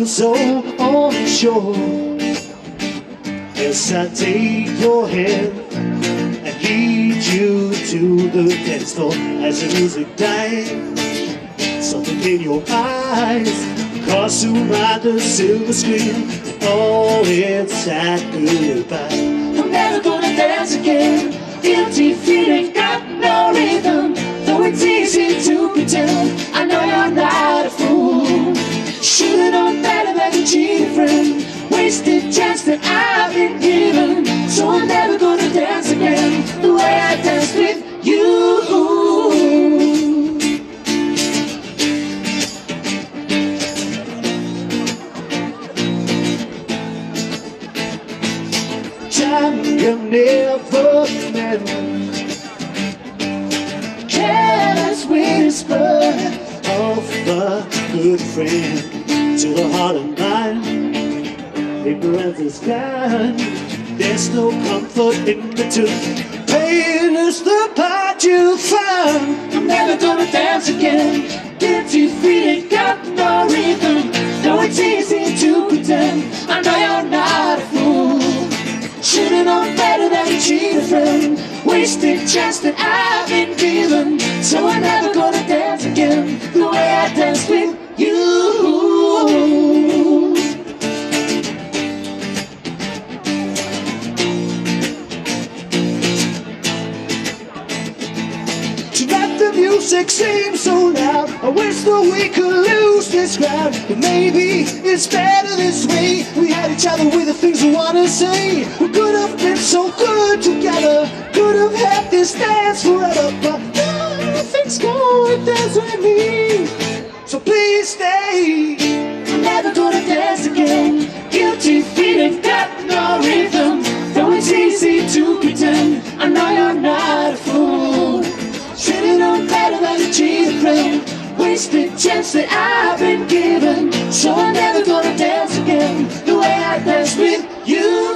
feel so unsure as I take your hand and lead you to the dance floor. As the music dies, something in your eyes cross around the silver screen, and all it's sad goodbye. I'm never gonna dance again. Guilty feet ain't got no rhythm, though it's easy to pretend. I know you're not a fool. Should've known better than to cheat a friend. Wasted chance that I've been given. So I'm never gonna dance again the way I danced with you. Time can never mend. Careless whisper of a good friend to the heart and mind. Ignorance is kind. There's no comfort in the truth. Pain is the part you find. I'm never gonna dance again. Guilty feet ain't got no rhythm, though it's easy to pretend. I know you're not a fool. Should've known better than to cheat a friend. Wasted chance that I've been given. So I'm never gonna dance again the way I danced with you. Tonight the music seems so loud. I wish that we could lose this crowd, but maybe it's better this way. We had each other with the things we wanna say. We could have been so good together, could have had this dance forever, but nothing's going to dance with me. So please stay. I'm never gonna dance again. Guilty feet ain't got no rhythm, though it's easy to pretend. I know you're not a fool. Should've known better than to cheat a friend. Wasted chance that I've been given. So I'm never gonna dance again the way I danced with you.